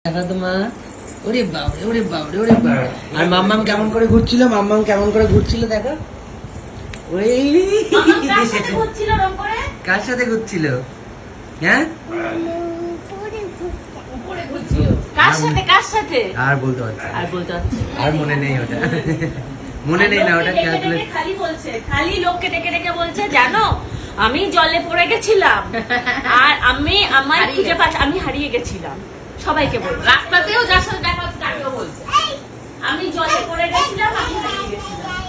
দেখা তো মা। ওরে বাবারে, ওরে বাবারে, ওরে বাবারে। আর মাম্মাম কেমন করে ঘুরছিল, মাম্মাম কেমন করে ঘুরছিল দেখো। ওই কার সাথে ঘুরছিল? হ্যাঁ, আর বলতে পারছি, আর মনে নেই ওটা। মনে নেই না ওটা। খালি বলছে, খালি লোককে ডেকে ডেকে বলছে, জানো আমি জলে পড়ে গেছিলাম আর আমার খুঁজে পাচ্ছি, আমি হারিয়ে গেছিলাম। সবাইকে বলছে, রাস্তাতেও যার সাথে দেখা হচ্ছে তাকেও বলছে আমি জলে পড়ে গেছিলাম, আমি হারিয়ে গেছিলাম।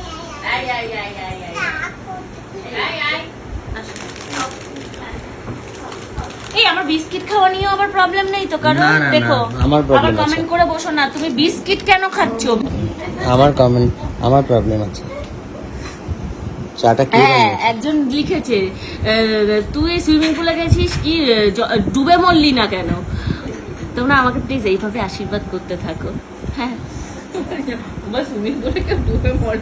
এই আমার বিস্কিট খাওয়া নিয়েও আবার প্রবলেম নেই তো? কারণ দেখো আমার কমেন্ট করে বসো না, তুমি বিস্কিট কেন খাচ্ছো? আমার প্রবলেম আছে। চাটা কি? হ্যাঁ, একজন লিখেছে তুই সুইমিং পুলে গেছিস কি ডুবে মরলি না কেন? তোমরা আমাকে প্লিজ এইভাবে আশীর্বাদ করতে থাকো। হ্যাঁ, সুইমিং পুলে কেউ ডুবে মরে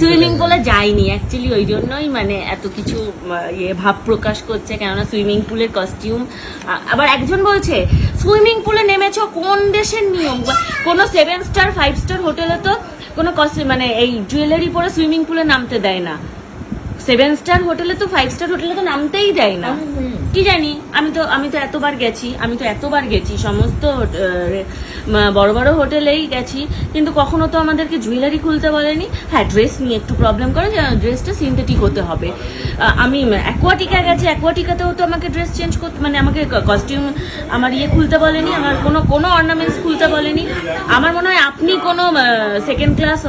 সুইমিং পুলে যাইনি অ্যাকচুয়ালি, ওই জন্যই মানে এত কিছু ভাব প্রকাশ করছে। কেননা সুইমিং পুলের কস্টিউম, আবার একজন বলছে সুইমিং পুলে নেমেছো কোন দেশের নিয়ম? কোনো 7 স্টার 5 স্টার হোটেলে তো কোনো মানে এই জুয়েলারি পরে সুইমিং পুলে নামতে দেয় না। 7 স্টার হোটেলে তো 5 স্টার হোটেলে তো নামতেই দেয় না। কি জানি, আমি তো এতবার গেছি সমস্ত বড় বড় হোটেলেই গেছি, কিন্তু কখনো তো আমাদেরকে জুয়েলারি খুলতে বলেনি। হ্যাঁ, ড্রেস নিয়ে একটু প্রবলেম করে, যে ড্রেসটা সিনথেটিক হতে হবে। আমি অ্যাকোয়াটিকা গেছি, অ্যাকোয়াটিকাতেও তো আমাকে ড্রেস চেঞ্জ করতে, মানে আমাকে কস্টিউম আমার খুলতে বলেনি, আমার কোনো অর্নামেন্টস খুলতে বলেনি। আমার মনে হয় আপনি কোনো সেকেন্ড ক্লাস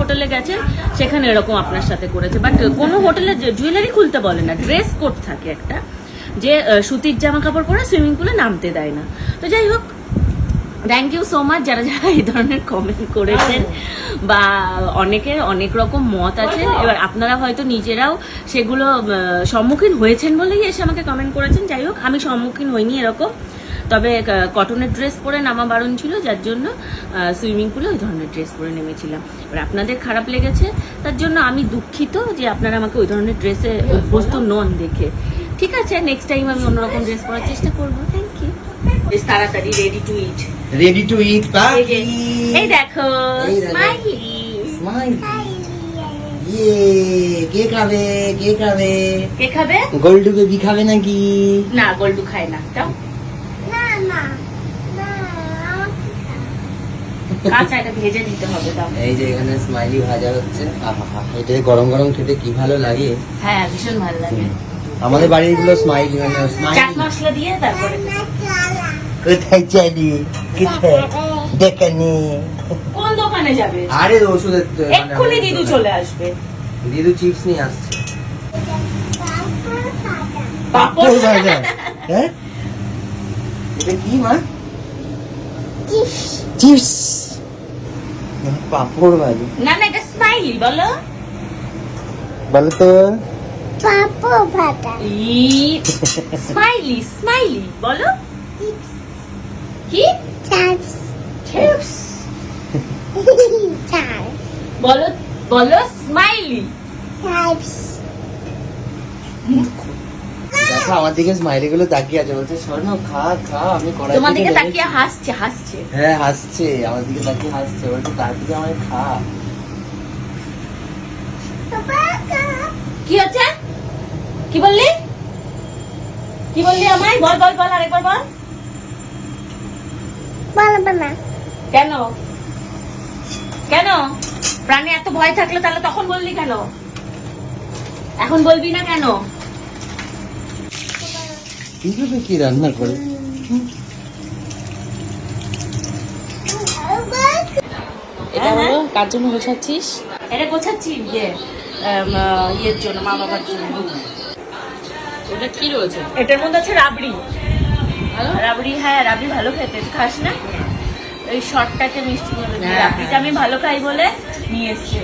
হোটেলে গেছেন, সেখানে এরকম আপনার সাথে করেছে। বাট কোনো হোটেলে জুয়েলারি খুলতে বলে না, ড্রেস কোড থাকে একটা, যে সুতির জামা কাপড় পরে সুইমিং পুলে নামতে দেয় না। তো যাই হোক, থ্যাংক ইউ সো মাচ যারা যারা এই ধরনের কমেন্ট করেছেন, বা অনেকের অনেক রকম মত আছে। এবার আপনারা হয়তো নিজেরাও সেগুলো সম্মুখীন হয়েছেন বলেই এসে আমাকে কমেন্ট করেছেন। যাই হোক, আমি সম্মুখীন হইনি এরকম, তবে কটনের ড্রেস পরে নামা বারণ ছিল, যার জন্য সুইমিং পুলে ওই ধরনের ড্রেস পরে নেমেছিলাম। এবার আপনাদের খারাপ লেগেছে, তার জন্য আমি দুঃখিত যে আপনারা আমাকে ওই ধরনের ড্রেসে অভ্যস্ত নন দেখে। ঠিক আছে, নেক্সট টাইম আমি অন্যরকম ড্রেস পরার চেষ্টা করবো। Thank you. বেশ তাড়াতাড়ি রেডি টু ইট এই দেখো স্মাইলি। কে খাবে? কে খাবে? গোল্ডু বেবি খাবে নাকি? না, গোল্ডু খায় না। তাও কাঁচা এটা ভেজে দিতে হবে। দাও, এই যে এখানে স্মাইলি ভাজা হচ্ছে। আহা, এটা গরম গরম খেতে কি ভালো লাগে। হ্যাঁ, ভীষণ ভালো লাগে। আমাদের বাড়ির গুলো স্মাইলি, মানে চাট মশলা দিয়ে তারপরে। কোথায় যাবি? কোথায় দোকানে? কোন দোকানে যাবে? আরে ওষুধের, এক্ষুনি দিদু চলে আসবে। দিদু চিপস নিয়ে আসছে। পাপড় ভাজা? হ্যাঁ, এটা কি মা? চিপস, পাপড় ভাজা? না না, এটা স্মাইলি। বলো তো। পাপড় ভাজা। স্মাইলি বলো। কি? চিপস। বলো স্মাইলি। দেখো আমার দিকে স্মাইলি গুলো তাকিয়ে আছে, বলছে শোনো খা। আমি কড়াই তোমার দিকে তাকিয়ে হাসছে। হ্যাঁ, হাসছে, আমার দিকে তাকিয়ে হাসছে, বলছে তার দিকে আমায় খা। কি হচ্ছে? কি বললি আমায়? বল আরেকবার বল। কেন প্রাণে এত ভয় থাকলে তাহলে তখন বললি কেন? এখন বলবি না কেন? কি রান্না করে? এটা হলো কার জন্য গোছাচ্ছিস? এটা গোছাচ্ছি ইয়ের জন্য, মা বাবার জন্য। এটা কি রয়েছে? এটার মধ্যে আছে রাবড়ি। হ্যাঁ, রাবড়ি ভালো খেতে। তুই খাস না? এই শর্টটাকে মিষ্টি করে দিই। রাবড়িটা আমি ভালো খাই বলে নিয়ে এসছে।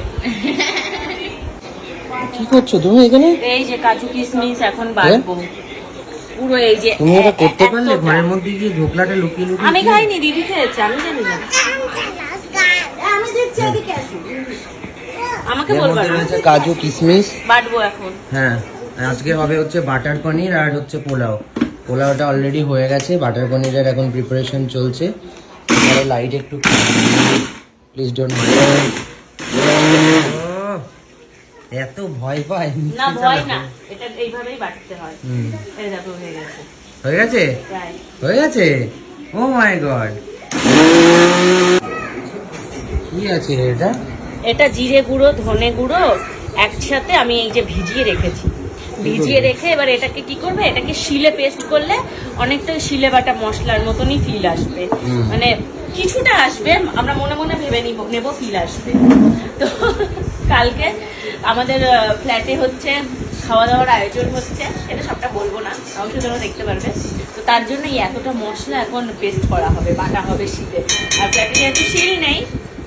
কি করছো তুমি এখানে? এই যে কাজু কিশমিশ এখন বাটবো পুরো। এই যে তুমি এটা করতে পারলে ঘরের মধ্যে গিয়ে ঢোকলাটা লুকিয়ে লুকিয়ে? আমি খাইনি, দিদি খেয়েছে, আমি জানি না। আমি দেখছি, এদিকে আসো। আমাকে বলবা না। কাজু কিশমিশ বাটবো এখন। হ্যাঁ, আজকে হবে হচ্ছে বাটার পনির আর হচ্ছে পোলাও। পোলাওটা অলরেডি হয়ে গেছে, বাটার পনিরের এখন প্রিপারেশন চলছে। লাইট একটু প্লিজ ডোন্ট এত ভয় পায় না ভয় না, এটা এইভাবেই বাটতে হয়। এই দেখো হয়ে গেছে। হয়ে গেছে প্রায়। হয়ে গেছে। ও মাই গড, কি আছে এটা? এটা জিরে গুঁড়ো ধনে গুঁড়ো একসাথে আমি এই যে ভিজিয়ে রেখেছি। ভিজিয়ে রেখে এবার এটাকে কি করবে, এটাকে শিলে পেস্ট করলে অনেকটা শিলে বাটা মশলার মতনই ফিল আসবে। মানে কিছুটা আসবে, আমরা মনে মনে ভেবে নেব ফিল আসবে। তো কালকে আমাদের ফ্ল্যাটে হচ্ছে খাওয়া দাওয়ার আয়োজন হচ্ছে, এটা সবটা বলবো না, অবশ্যই তোমরা দেখতে পারবে। তো তার জন্য এতটা মশলা এখন পেস্ট করা হবে, বাটা হবে শিলে। আর ফ্ল্যাটে যেহেতু শিল নেই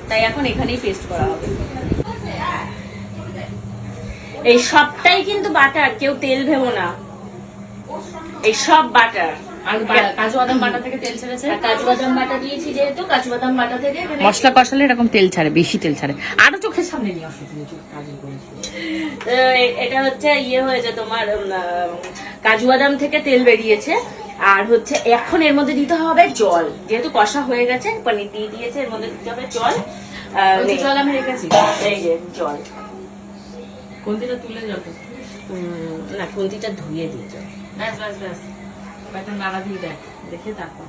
তাই এখন এখানেই পেস্ট করা হবে। এই সবটাই কিন্তু বাটার, কেউ তেল ভেবো না, এই সব বাটার। আর কাজু বাদাম বাটা থেকে তেল ছেড়েছে। আর কাজু বাদাম বাটা দিয়েছি যেহেতু, কাজু বাদাম বাটা থেকে এখানে মশলা কষালে এরকম তেল ছাড়ে, বেশি তেল ছাড়ে। আরো চোখের সামনে নিয়ে আসো তুমি, এটা হচ্ছে ইয়ে হয়েছে তোমার কাজু বাদাম থেকে তেল বেরিয়েছে। আর হচ্ছে এখন এর মধ্যে দিতে হবে জল, যেহেতু কষা হয়ে গেছে, পনির দিয়ে দিয়েছে, এর মধ্যে দিতে হবে জল। জল আমি রেখেছি, এই যে জল। কোনটিটা তুলে যাবে না, খুন্তিটা ধুয়ে দিই জল। ব্যাস ব্যাস ব্যাস, এখন নাড়া দিয়ে দেখ, দেখে তারপর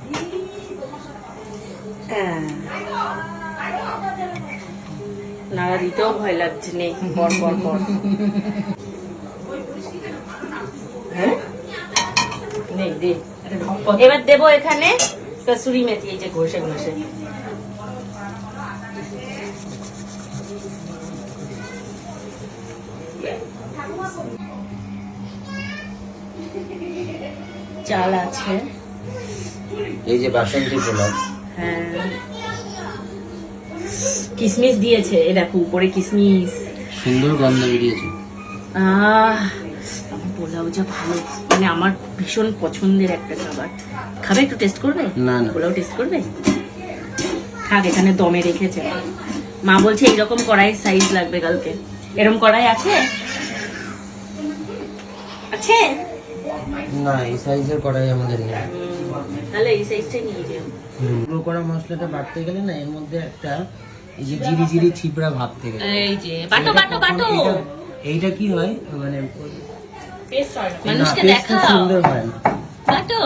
নাড়া দিতেও ভয় লাগছে, নেই পর পর পর। হ্যাঁ নেই দে। এবার দেবো এখানে কসুরি মেথি, এই যে ঘষে ঘষে। চাল আছে, এই যে বাসন্তী পোলাও। হ্যাঁ কিসমিস দিয়েছে, এ দেখো উপরে কিসমিস। সুন্দর গন্ধ বেরিয়েছে। আমার পোলাও যা ভালো, মানে আমার ভীষণ পছন্দের একটা খাবার। খাবে, একটু টেস্ট করবে? না না, পোলাও টেস্ট করবে? খাক, এখানে দমে রেখেছে। মা বলছে এইরকম কড়াই সাইজ লাগবে কালকে। এরকম কড়াই আছে? আছে না, এই সাইজের কড়াই আমাদের নেই। তাহলে এই সাইজটাই নিয়ে যেও। গুঁড়ো করা মশলাটা বাটতে গেলে না, এর মধ্যে একটা এই যে জিরি জিরি ছিপড়া ভাব থেকে যায়। এই যে বাটো বাটো বাটো, এইটা কি হয় মানে টেস্ট হয় না। না, মানুষকে taste দেখাও, সুন্দর হয় না। বাটো।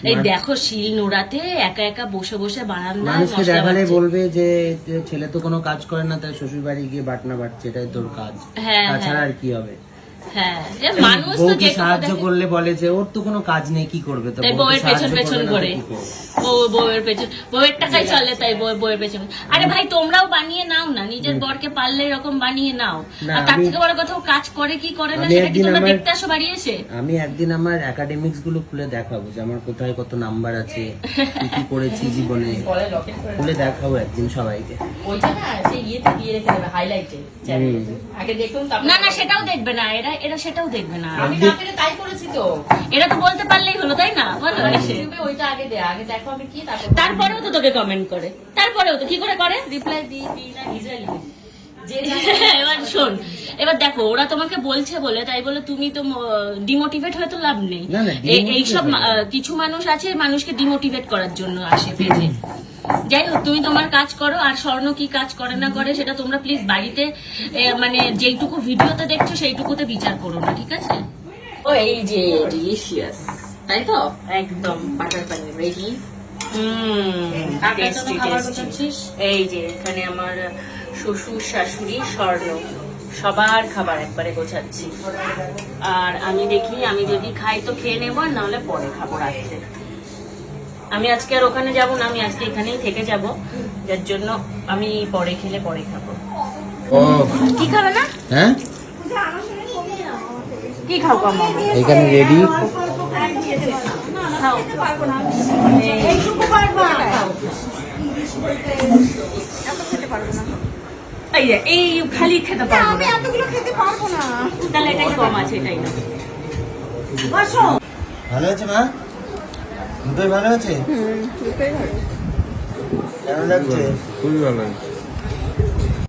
এই দেখো শিল নোড়াতে একা একা বসে বসে বারান্দায় মানুষকে মশলা দেখালে বাটছে। বলবে যে যে ছেলে তো কোনো কাজ করে না, তার শ্বশুর বাড়ি গিয়ে বাটনা বাটছে, এটাই তোর কাজ। হ্যাঁ, তাছাড়া হ্যাঁ। আর কি হবে? হ্যাঁ, যে মানুষ তো বউকে যেটুকু সাহায্য দেখে- করলে বলে যে ওর তো কোনো কাজ নেই, কি করবে? তো তাই বউকে বউয়ের পেছন সাহায্য পেছন করবে না তো করে, কি করবে? বউয়ের পেছন, বউয়ের টাকাই চলে তাই বউয়ের পেছন। আরে ভাই তোমরাও বানিয়ে নাও না, নিজের বরকে পারলে এরকম বানিয়ে নাও। না, আর তার আমি- থেকে বড় কথা, ও কাজ করে কি করে না আমি সেটা কি একদিন তোমরা আমার- দেখতে আসো বাড়ি এসে? আমি একদিন আমার একাডেমিক্স গুলো খুলে দেখাবো যে আমার কোথায় কত নাম্বার আছে, কি কি করেছি জীবনে, বলে লকেট করে খুলে দেখাবো একদিন সবাইকে। ওইটা না, সেই ইয়েতে দিয়ে রেখে দেবে, হাইলাইটে। আগে দেখুন, না না, সেটাও দেখবে না এরা, এরা সেটাও দেখবে না। আমি না পেরে তাই করেছি তো। এরা তো বলতে পারলেই হলো, তাই না? বলো এসে। ইউটিউবে ওইটা আগে দে, আগে দেখো আমি কি, তারপরেও তো তোকে কমেন্ট করে, তারপরেও তো কি করে করে? রিপ্লাই দিই না, নিজেই লিখে দিই। যে এবার শোন, এবার দেখো ওরা তোমাকে বলছে বলে, তাই বলে তুমি তো ডিমোটিভেট হয়ে তো লাভ নেই। না, না, এইসব demotivate কিছু মানুষ আছে মানুষকে ডিমোটিভেট করার জন্য আসে পেজে। যাই হোক, তুমি তোমার কাজ করো, আর স্বর্ণ কি কাজ করে না করে সেটা তোমরা প্লিজ বাড়িতে মানে যেইটুকু ভিডিওতে দেখছো সেইটুকুতে বিচার করো না, ঠিক আছে? ও এই যে ডিলিশিয়াস, তাই তো? একদম বাটার পানির রেডি। tasty, খাবার tasty। বানাচ্ছিস? এই যে এখানে আমার শ্বশুর শাশুড়ি স্বর্ণ সবার খাবার একবারে গোছাচ্ছি। আর আমি দেখি, আমি যদি খাই তো খেয়ে নেবো, আর নাহলে পরে খাবো রাত্রে। আমি আজকে আর ওখানে যাব না, আমি আজকে এখানেই থেকে যাব, যার জন্য আমি পরে খেলে পরে খাবো। ও কি খাবে না? হ্যাঁ, কি খাও কম? এখানে রেডি। খাও। এই যে, এই খালি খেতে পারবো না। এতগুলো খেতে পারবো না। তাহলে এটাই কম আছে, এটাই না। ভালো আছে মা? দুটোই ভালো আছে? কেমন লাগছে? খুবই ভালো